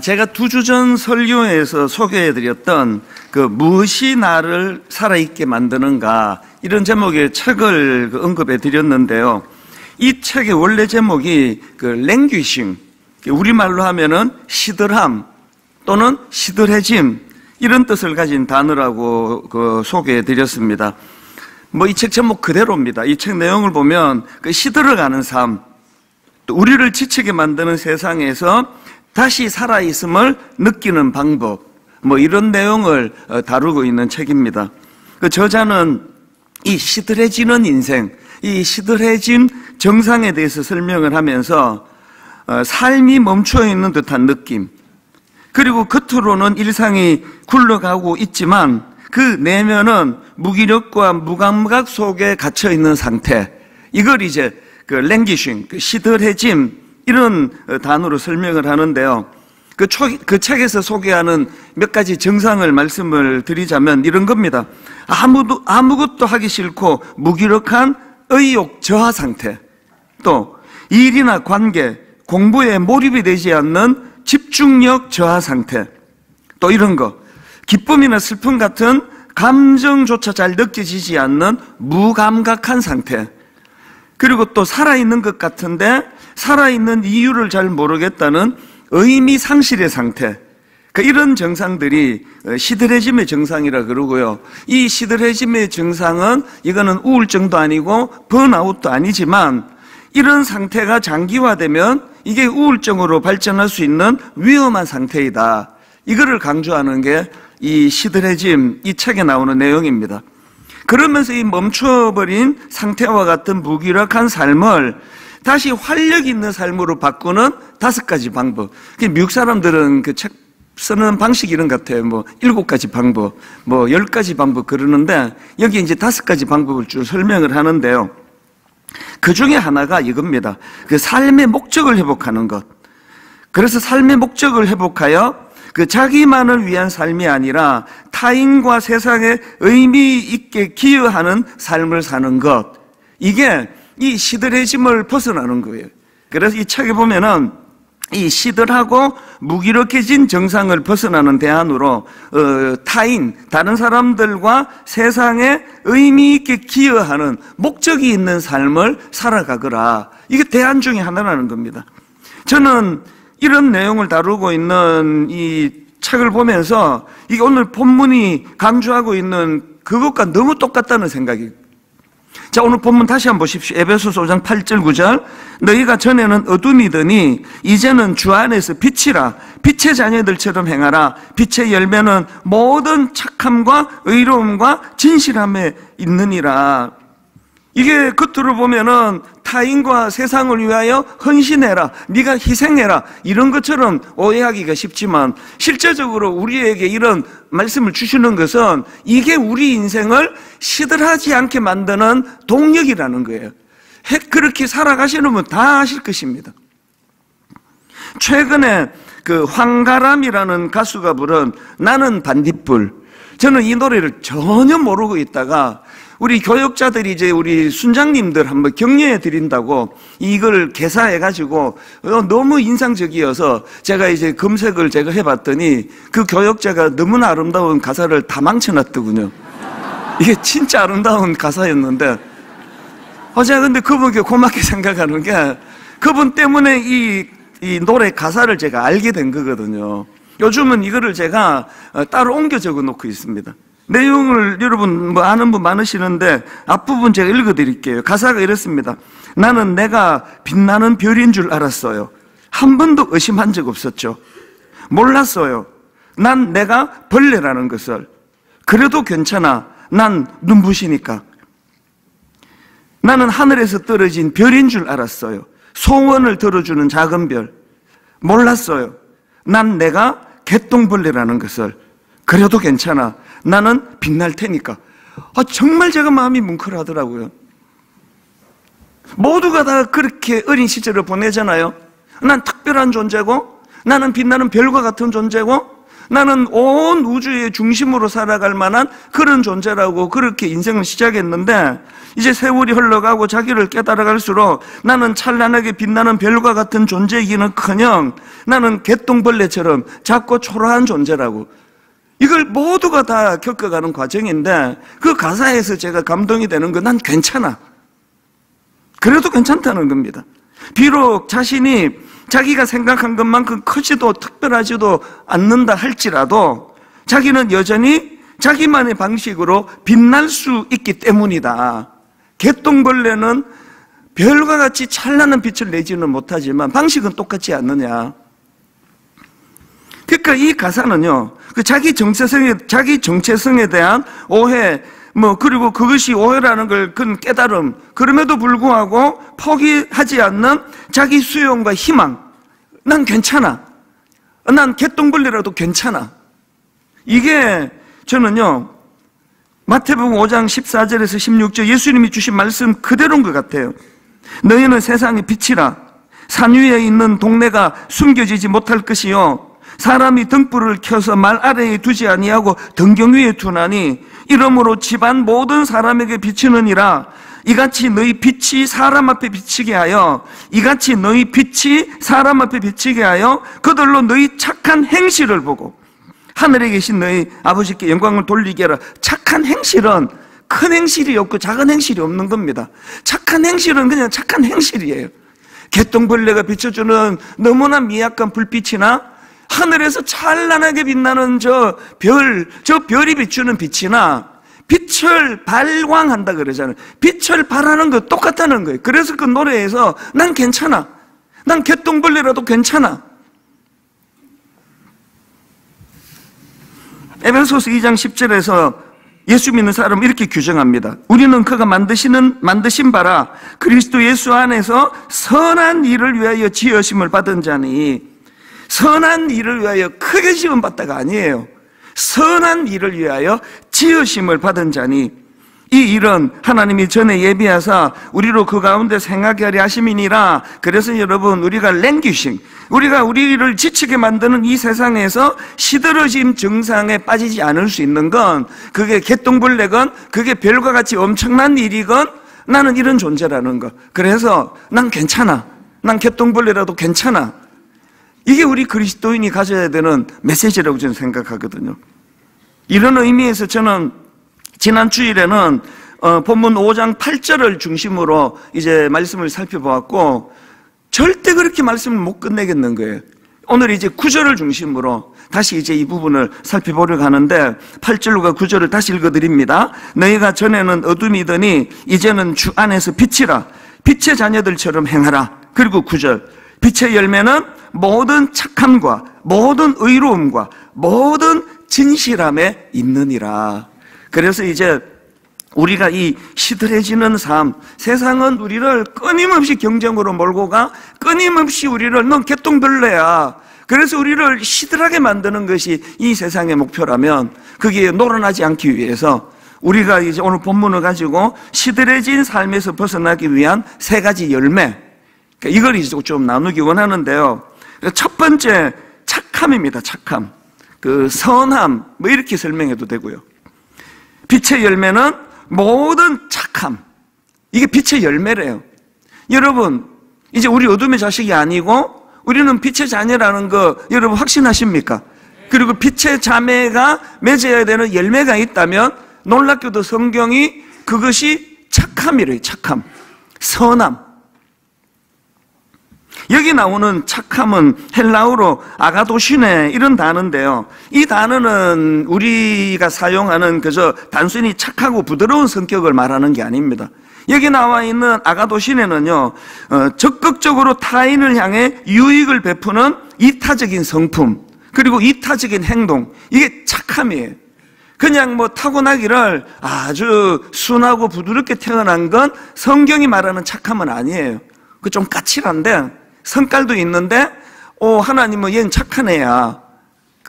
제가 2주 전 설교에서 소개해드렸던 그 무엇이 나를 살아있게 만드는가 이런 제목의 책을 언급해드렸는데요. 이 책의 원래 제목이 랭귀싱, 우리말로 하면은 시들함 또는 시들해짐 이런 뜻을 가진 단어라고 소개해드렸습니다. 이 책 제목 그대로입니다. 이 책 내용을 보면 시들어가는 삶, 또 우리를 지치게 만드는 세상에서 다시 살아있음을 느끼는 방법, 이런 내용을 다루고 있는 책입니다. 그 저자는 이 시들해지는 인생, 이 시들해진 정상에 대해서 설명을 하면서 삶이 멈춰있는 듯한 느낌, 그리고 겉으로는 일상이 굴러가고 있지만 그 내면은 무기력과 무감각 속에 갇혀있는 상태, 이걸 이제 랭귀싱, 시들해짐 이런 단어로 설명을 하는데요. 그 책에서 소개하는 몇 가지 정상을 말씀을 드리자면 이런 겁니다. 아무것도 하기 싫고 무기력한 의욕 저하 상태, 또 일이나 관계, 공부에 몰입이 되지 않는 집중력 저하 상태, 또 이런 거, 기쁨이나 슬픔 같은 감정조차 잘 느껴지지 않는 무감각한 상태, 그리고 또 살아있는 것 같은데 살아있는 이유를 잘 모르겠다는 의미 상실의 상태, 이런 증상들이 시들해짐의 증상이라 그러고요. 이 시들해짐의 증상은 이거는 우울증도 아니고 번아웃도 아니지만 이런 상태가 장기화되면 이게 우울증으로 발전할 수 있는 위험한 상태이다. 이거를 강조하는 게 이 시들해짐, 이 책에 나오는 내용입니다. 그러면서 이 멈춰버린 상태와 같은 무기력한 삶을 다시 활력 있는 삶으로 바꾸는 5가지 방법. 미국 사람들은 그 책 쓰는 방식이 이런 것 같아요. 7가지 방법, 10가지 방법 그러는데 여기 이제 5가지 방법을 쭉 설명을 하는데요. 그 중에 하나가 이겁니다. 그 삶의 목적을 회복하는 것. 그래서 삶의 목적을 회복하여 자기만을 위한 삶이 아니라 타인과 세상에 의미 있게 기여하는 삶을 사는 것. 이게 이 시들해짐을 벗어나는 거예요. 그래서 이 책에 보면은 이 시들하고 무기력해진 정상을 벗어나는 대안으로 타인, 다른 사람들과 세상에 의미 있게 기여하는 목적이 있는 삶을 살아가거라. 이게 대안 중에 하나라는 겁니다. 저는 이런 내용을 다루고 있는 이 책을 보면서 이게 오늘 본문이 강조하고 있는 그것과 너무 똑같다는 생각이. 자, 오늘 본문 다시 한번 보십시오. 에베소서 5장 8절 9절. 너희가 전에는 어둠이더니 이제는 주 안에서 빛이라. 빛의 자녀들처럼 행하라. 빛의 열매는 모든 착함과 의로움과 진실함에 있느니라. 이게 겉으로 보면은 타인과 세상을 위하여 헌신해라, 네가 희생해라, 이런 것처럼 오해하기가 쉽지만 실제적으로 우리에게 이런 말씀을 주시는 것은 이게 우리 인생을 시들하지 않게 만드는 동력이라는 거예요. 그렇게 살아가시는 분 다 아실 것입니다. 최근에 황가람이라는 가수가 부른 나는 반딧불, 저는 이 노래를 전혀 모르고 있다가 우리 교역자들이 이제 우리 순장님들 한번 격려해 드린다고 이걸 개사해가지고 너무 인상적이어서 제가 이제 검색을 제가 해봤더니 그 교역자가 너무나 아름다운 가사를 다 망쳐놨더군요. 이게 진짜 아름다운 가사였는데 제가 근데 그분께 고맙게 생각하는 게 그분 때문에 이 노래 가사를 제가 알게 된 거거든요. 요즘은 이거를 제가 따로 옮겨 적어 놓고 있습니다. 내용을 여러분 아는 분 많으시는데 앞부분 제가 읽어드릴게요. 가사가 이렇습니다. 나는 내가 빛나는 별인 줄 알았어요. 한 번도 의심한 적 없었죠. 몰랐어요. 난 내가 벌레라는 것을. 그래도 괜찮아. 난 눈부시니까. 나는 하늘에서 떨어진 별인 줄 알았어요. 소원을 들어주는 작은 별. 몰랐어요. 난 내가 개똥벌레라는 것을. 그래도 괜찮아. 나는 빛날 테니까. 정말 제가 마음이 뭉클하더라고요. 모두가 다 그렇게 어린 시절을 보내잖아요. 난 특별한 존재고, 나는 빛나는 별과 같은 존재고, 나는 온 우주의 중심으로 살아갈 만한 그런 존재라고 그렇게 인생을 시작했는데, 이제 세월이 흘러가고 자기를 깨달아갈수록 나는 찬란하게 빛나는 별과 같은 존재이기는커녕 나는 개똥벌레처럼 작고 초라한 존재라고. 이걸 모두가 다 겪어가는 과정인데, 그 가사에서 제가 감동이 되는 건 난 괜찮아. 그래도 괜찮다는 겁니다. 비록 자신이 자기가 생각한 것만큼 크지도 특별하지도 않는다 할지라도 자기는 여전히 자기만의 방식으로 빛날 수 있기 때문이다. 개똥벌레는 별과 같이 찬란한 빛을 내지는 못하지만 방식은 똑같지 않느냐. 그러니까 이 가사는요, 그 자기 정체성에 대한 오해, 그리고 그것이 오해라는 걸 그 깨달음, 그럼에도 불구하고 포기하지 않는 자기 수용과 희망. 난 괜찮아. 난 개똥벌레라도 괜찮아. 이게 저는요, 마태복음 5장 14절에서 16절 예수님이 주신 말씀 그대로인 것 같아요. 너희는 세상의 빛이라. 산 위에 있는 동네가 숨겨지지 못할 것이요, 사람이 등불을 켜서 말 아래에 두지 아니하고 등경 위에 두나니 이러므로 집안 모든 사람에게 비치느니라. 이같이 너희 빛이 사람 앞에 비치게 하여 그들로 너희 착한 행실을 보고 하늘에 계신 너희 아버지께 영광을 돌리게 하라. 착한 행실은 큰 행실이 없고 작은 행실이 없는 겁니다. 착한 행실은 그냥 착한 행실이에요. 개똥벌레가 비춰주는 너무나 미약한 불빛이나 하늘에서 찬란하게 빛나는 저 별이 비추는 빛이나 빛을 발광한다 그러잖아요. 빛을 발하는 거 똑같다는 거예요. 그래서 그 노래에서 난 괜찮아. 난 개똥벌레라도 괜찮아. 에베소서 2장 10절에서 예수 믿는 사람은 이렇게 규정합니다. 우리는 그가 만드신 바라 그리스도 예수 안에서 선한 일을 위하여 지으심을 받은 자니. 선한 일을 위하여 크게 지은 바다가 아니에요. 선한 일을 위하여 지으심을 받은 자니, 이 일은 하나님이 전에 예비하사 우리로 그 가운데 생하게 하려 하심이니라. 그래서 여러분, 우리가 우리를 지치게 만드는 이 세상에서 시들어짐 증상에 빠지지 않을 수 있는 건, 그게 개똥벌레건 그게 별과 같이 엄청난 일이건 나는 이런 존재라는 거. 그래서 난 괜찮아. 난 개똥벌레라도 괜찮아. 이게 우리 그리스도인이 가져야 되는 메시지라고 저는 생각하거든요. 이런 의미에서 저는 지난 주일에는 본문 5장 8절을 중심으로 이제 말씀을 살펴보았고, 절대 그렇게 말씀을 못 끝내겠는 거예요. 오늘 이제 9절을 중심으로 다시 이제 이 부분을 살펴보려고 하는데, 8절과 9절을 다시 읽어드립니다. 너희가 전에는 어둠이더니 이제는 주 안에서 빛이라. 빛의 자녀들처럼 행하라. 그리고 9절, 빛의 열매는 모든 착함과 모든 의로움과 모든 진실함에 있느니라. 그래서 이제 우리가 이 시들해지는 삶, 세상은 우리를 끊임없이 경쟁으로 몰고 가, 끊임없이 우리를 넌 개똥벌레야, 그래서 우리를 시들하게 만드는 것이 이 세상의 목표라면, 그게 놀아나지 않기 위해서 우리가 이제 오늘 본문을 가지고 시들해진 삶에서 벗어나기 위한 3가지 열매, 이걸 이제 좀 나누기 원하는데요. 첫 번째, 착함입니다. 착함. 선함, 이렇게 설명해도 되고요. 빛의 열매는 모든 착함. 이게 빛의 열매래요. 여러분, 이제 우리 어둠의 자식이 아니고 우리는 빛의 자녀라는 거 여러분 확신하십니까? 그리고 빛의 자매가 맺어야 되는 열매가 있다면 놀랍게도 성경이 그것이 착함이래요. 착함. 선함. 여기 나오는 착함은 헬라어로 아가도시네 이런 단어인데요. 이 단어는 우리가 사용하는 그저 단순히 착하고 부드러운 성격을 말하는 게 아닙니다. 여기 나와 있는 아가도시네는요, 적극적으로 타인을 향해 유익을 베푸는 이타적인 성품, 그리고 이타적인 행동, 이게 착함이에요. 그냥 타고나기를 아주 순하고 부드럽게 태어난 건 성경이 말하는 착함은 아니에요. 그 좀 까칠한데 성깔도 있는데 하나님은 얘는 착한 애야.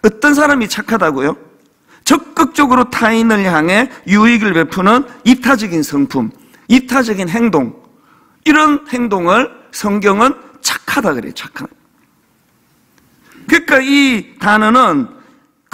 어떤 사람이 착하다고요? 적극적으로 타인을 향해 유익을 베푸는 이타적인 성품, 이타적인 행동, 이런 행동을 성경은 착하다 그래요. 착한. 그러니까 이 단어는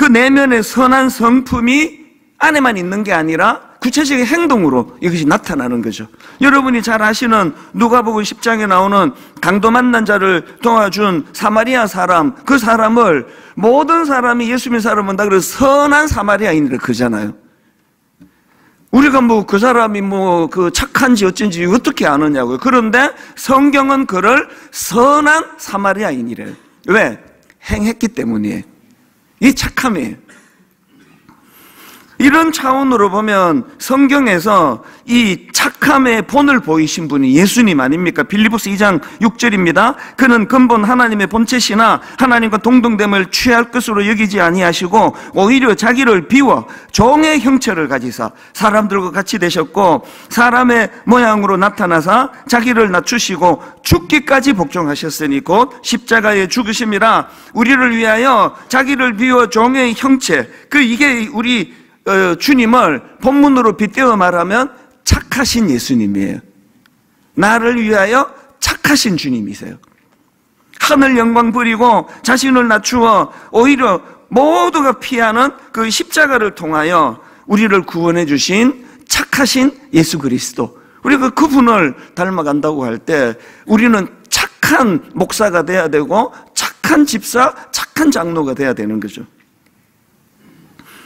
그 내면의 선한 성품이 안에만 있는 게 아니라 구체적인 행동으로 이것이 나타나는 거죠. 여러분이 잘 아시는 누가복음 10장에 나오는 강도 만난 자를 도와준 사마리아 사람, 그 사람을 모든 사람이 예수 믿는 사람은 다 그래서 선한 사마리아인이라 그러잖아요. 우리가 뭐 그 사람이 뭐 그 착한지 어쩐지 어떻게 아느냐고요. 그런데 성경은 그를 선한 사마리아인이래요. 왜? 행했기 때문이에요. 이 착함이에요. 이런 차원으로 보면 성경에서 이 착함의 본을 보이신 분이 예수님 아닙니까? 빌립보서 2장 6절입니다. 그는 근본 하나님의 본체시나 하나님과 동등됨을 취할 것으로 여기지 아니하시고 오히려 자기를 비워 종의 형체를 가지사 사람들과 같이 되셨고 사람의 모양으로 나타나사 자기를 낮추시고 죽기까지 복종하셨으니 곧 십자가에 죽으심이라. 우리를 위하여 자기를 비워 종의 형체, 이게 우리 주님을 본문으로 빗대어 말하면 착하신 예수님이에요. 나를 위하여 착하신 주님이세요. 하늘 영광 버리고 자신을 낮추어 오히려 모두가 피하는 그 십자가를 통하여 우리를 구원해 주신 착하신 예수 그리스도, 우리가 그분을 닮아간다고 할 때 우리는 착한 목사가 돼야 되고 착한 집사, 착한 장로가 돼야 되는 거죠.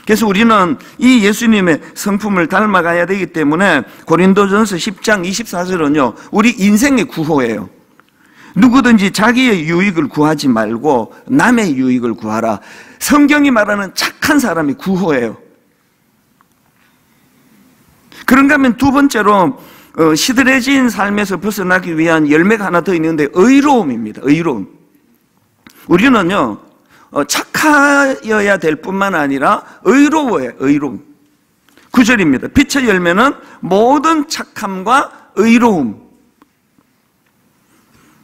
그래서 우리는 이 예수님의 성품을 닮아가야 되기 때문에 고린도전서 10장 24절은요, 우리 인생의 구호예요. 누구든지 자기의 유익을 구하지 말고 남의 유익을 구하라. 성경이 말하는 착한 사람이 구호예요. 그런가 하면 두 번째로 시들해진 삶에서 벗어나기 위한 열매가 하나 더 있는데 의로움입니다. 의로움. 우리는요 착하여야 될 뿐만 아니라 의로워요. 의로움. 9절입니다. 빛의 열매는 모든 착함과 의로움.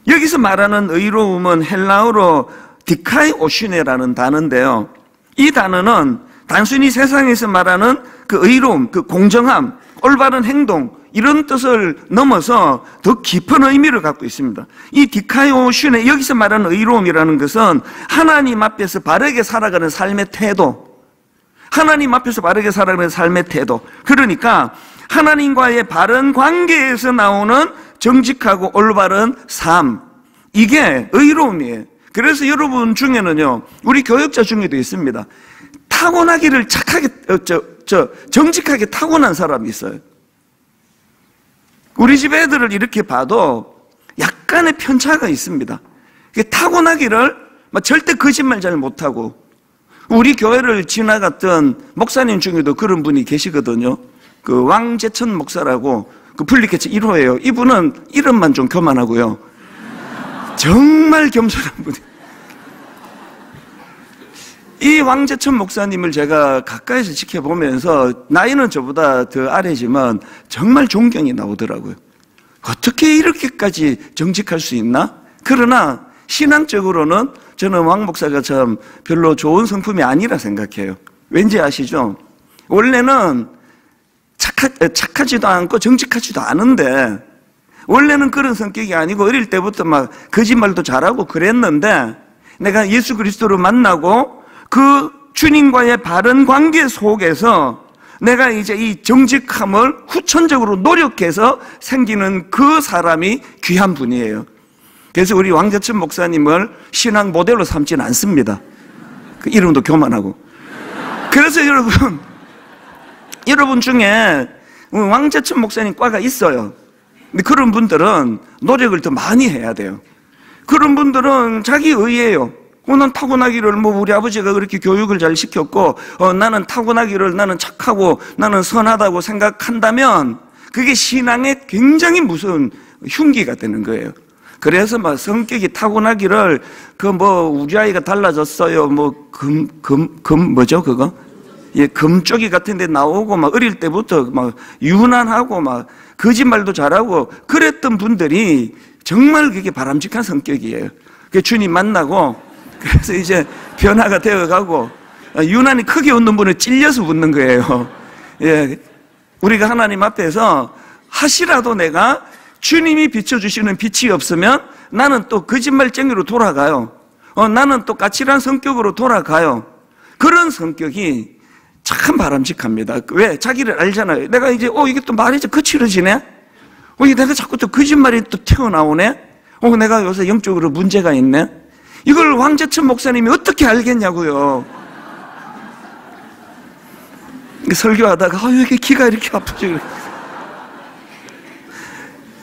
여기서 말하는 의로움은 헬라어로 디카이오시네라는 단어인데요, 이 단어는 단순히 세상에서 말하는 그 의로움, 그 공정함, 올바른 행동, 이런 뜻을 넘어서 더 깊은 의미를 갖고 있습니다. 이 디카이오슈네, 여기서 말하는 의로움이라는 것은 하나님 앞에서 바르게 살아가는 삶의 태도, 하나님 앞에서 바르게 살아가는 삶의 태도, 그러니까 하나님과의 바른 관계에서 나오는 정직하고 올바른 삶, 이게 의로움이에요. 그래서 여러분 중에는요, 우리 교역자 중에도 있습니다, 타고나기를 착하게 정직하게 타고난 사람이 있어요. 우리 집 애들을 이렇게 봐도 약간의 편차가 있습니다. 타고나기를 절대 거짓말 잘 못하고, 우리 교회를 지나갔던 목사님 중에도 그런 분이 계시거든요. 그 왕재천 목사라고, 그 분리개척 1호예요. 이분은 이름만 좀 교만하고요, 정말 겸손한 분이에요. 이 왕재천 목사님을 제가 가까이서 지켜보면서 나이는 저보다 더 아래지만 정말 존경이 나오더라고요. 어떻게 이렇게까지 정직할 수 있나? 그러나 신앙적으로는 저는 왕 목사가 참 별로 좋은 성품이 아니라 생각해요. 왠지 아시죠? 원래는 착하지도 않고 정직하지도 않은데, 원래는 그런 성격이 아니고 어릴 때부터 막 거짓말도 잘하고 그랬는데, 내가 예수 그리스도를 만나고 그 주님과의 바른 관계 속에서 내가 이제 이 정직함을 후천적으로 노력해서 생기는 그 사람이 귀한 분이에요. 그래서 우리 왕재천 목사님을 신앙 모델로 삼지는 않습니다. 그 이름도 교만하고. 그래서 여러분 중에 왕재천 목사님 과가 있어요. 근데 그런 분들은 노력을 더 많이 해야 돼요. 그런 분들은 자기 의예요. 난 타고나기를 우리 아버지가 그렇게 교육을 잘 시켰고 나는 타고나기를, 나는 착하고 나는 선하다고 생각한다면 그게 신앙에 굉장히 무서운 흉기가 되는 거예요. 그래서 성격이 타고나기를 우리 아이가 달라졌어요, 뭐죠 그거? 예, 금쪽이 같은 데 나오고 어릴 때부터 유난하고 거짓말도 잘하고 그랬던 분들이 정말 그게 바람직한 성격이에요. 주님 만나고 그래서 이제 변화가 되어가고, 유난히 크게 웃는 분은 찔려서 웃는 거예요. 예, 우리가 하나님 앞에서 하시라도 내가 주님이 비춰주시는 빛이 없으면 나는 또 거짓말쟁이로 돌아가요. 나는 또 까칠한 성격으로 돌아가요. 그런 성격이 참 바람직합니다. 왜? 자기를 알잖아요. 내가 이제 이게 또 말이 좀 거칠어지네. 이게 내가 자꾸 또 거짓말이 또 튀어나오네. 내가 요새 영적으로 문제가 있네. 이걸 황재천 목사님이 어떻게 알겠냐고요. 설교하다가 왜 이렇게 귀가 이렇게 아프지?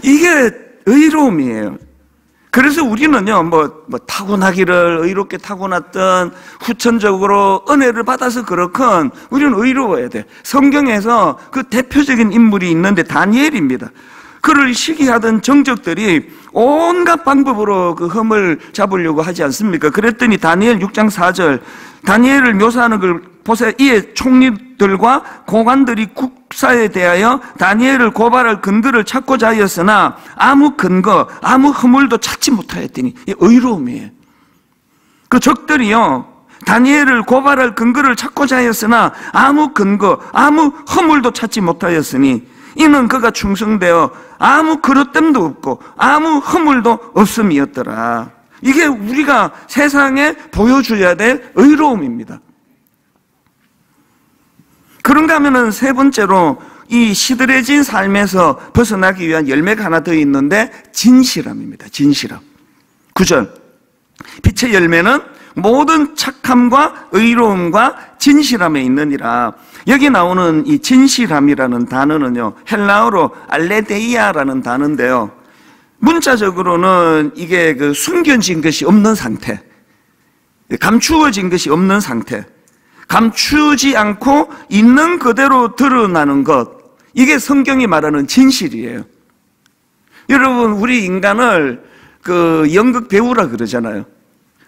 이게 의로움이에요. 그래서 우리는요, 타고나기를 의롭게 타고났던 후천적으로 은혜를 받아서 그렇건 우리는 의로워야 돼. 성경에서 그 대표적인 인물이 있는데 다니엘입니다. 그를 시기하던 정적들이 온갖 방법으로 그 흠을 잡으려고 하지 않습니까? 그랬더니 다니엘 6장 4절, 다니엘을 묘사하는 걸 보세요. 이에 총리들과 고관들이 국사에 대하여 다니엘을 고발할 근거를 찾고자 하였으나 아무 근거, 아무 허물도 찾지 못하였더니, 이 의로움이에요. 그 적들이요, 다니엘을 고발할 근거를 찾고자 하였으나 아무 근거, 아무 허물도 찾지 못하였으니 이는 그가 충성되어 아무 그릇됨도 없고 아무 허물도 없음이었더라. 이게 우리가 세상에 보여줘야 될 의로움입니다. 그런가 하면은 세 번째로 이 시들해진 삶에서 벗어나기 위한 열매가 하나 더 있는데 진실함입니다. 진실함. 9절, 빛의 열매는 모든 착함과 의로움과 진실함에 있느니라. 여기 나오는 이 진실함이라는 단어는요, 헬라어로 알레데이아라는 단어인데요, 문자적으로는 이게 그 숨겨진 것이 없는 상태, 감추어진 것이 없는 상태, 감추지 않고 있는 그대로 드러나는 것, 이게 성경이 말하는 진실이에요. 여러분, 우리 인간을 그 연극 배우라 그러잖아요.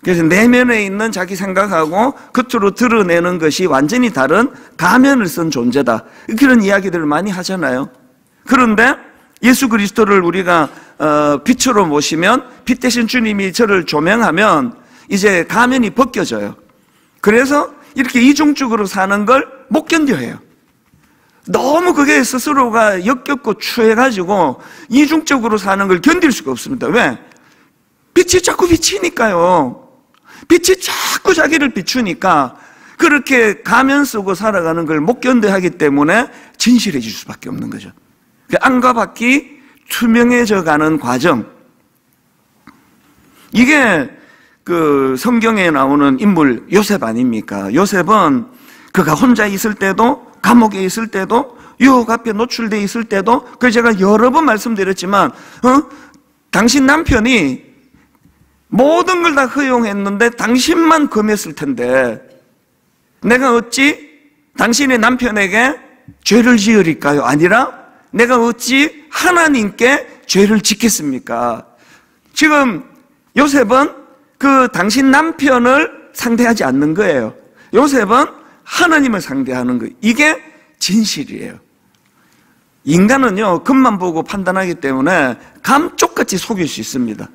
그래서 내면에 있는 자기 생각하고 겉으로 드러내는 것이 완전히 다른 가면을 쓴 존재다, 그런 이야기들을 많이 하잖아요. 그런데 예수 그리스도를 우리가 빛으로 모시면, 빛 대신 주님이 저를 조명하면 이제 가면이 벗겨져요. 그래서 이렇게 이중적으로 사는 걸 못 견뎌해요. 너무 그게 스스로가 역겹고 추해가지고 이중적으로 사는 걸 견딜 수가 없습니다. 왜? 빛이 자꾸 비치니까요. 빛이 자꾸 자기를 비추니까 그렇게 가면 쓰고 살아가는 걸 못 견뎌하기 때문에 진실해질 수밖에 없는 거죠. 안과 밖이 투명해져 가는 과정, 이게 그 성경에 나오는 인물 요셉 아닙니까? 요셉은 그가 혼자 있을 때도, 감옥에 있을 때도, 유혹 앞에 노출되어 있을 때도, 그 제가 여러 번 말씀드렸지만 당신 남편이 모든 걸 다 허용했는데 당신만 금했을 텐데 내가 어찌 당신의 남편에게 죄를 지으릴까요? 아니라 내가 어찌 하나님께 죄를 짓겠습니까? 지금 요셉은 그 당신 남편을 상대하지 않는 거예요. 요셉은 하나님을 상대하는 거예요. 이게 진실이에요. 인간은요, 겉만 보고 판단하기 때문에 감쪽같이 속일 수 있습니다.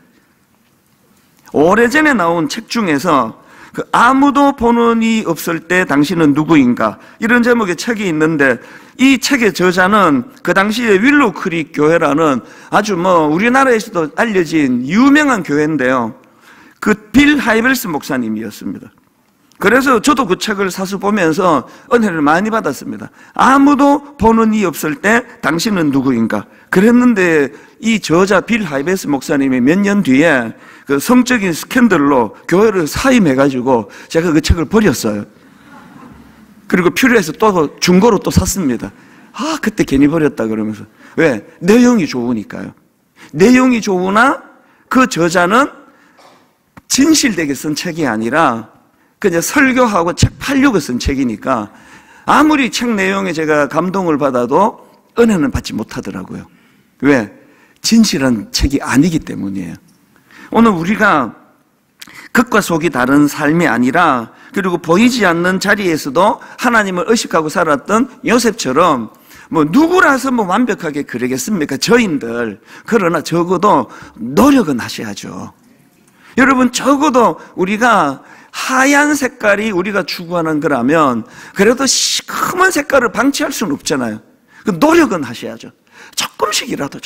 오래전에 나온 책 중에서 그 아무도 보는 이 없을 때 당신은 누구인가, 이런 제목의 책이 있는데, 이 책의 저자는 그 당시에 윌로우 크릭 교회라는 아주 우리나라에서도 알려진 유명한 교회인데요, 그 빌 하이벨스 목사님이었습니다. 그래서 저도 그 책을 사서 보면서 은혜를 많이 받았습니다. 아무도 보는 이 없을 때 당신은 누구인가. 그랬는데 이 저자 빌 하이벨스 목사님이 몇 년 뒤에 그 성적인 스캔들로 교회를 사임해가지고 제가 그 책을 버렸어요. 그리고 필요해서 또 중고로 또 샀습니다. 그때 괜히 버렸다 그러면서. 왜? 내용이 좋으니까요. 내용이 좋으나 그 저자는 진실되게 쓴 책이 아니라 그냥 설교하고 책 팔려고 쓴 책이니까 아무리 책 내용에 제가 감동을 받아도 은혜는 받지 못하더라고요. 왜? 진실한 책이 아니기 때문이에요. 오늘 우리가 겉과 속이 다른 삶이 아니라, 그리고 보이지 않는 자리에서도 하나님을 의식하고 살았던 요셉처럼 누구라서 완벽하게 그러겠습니까? 저인들. 그러나 적어도 노력은 하셔야죠. 여러분, 적어도 우리가 하얀 색깔이 우리가 추구하는 거라면 그래도 시커먼 색깔을 방치할 수는 없잖아요. 그 노력은 하셔야죠. 조금씩이라도.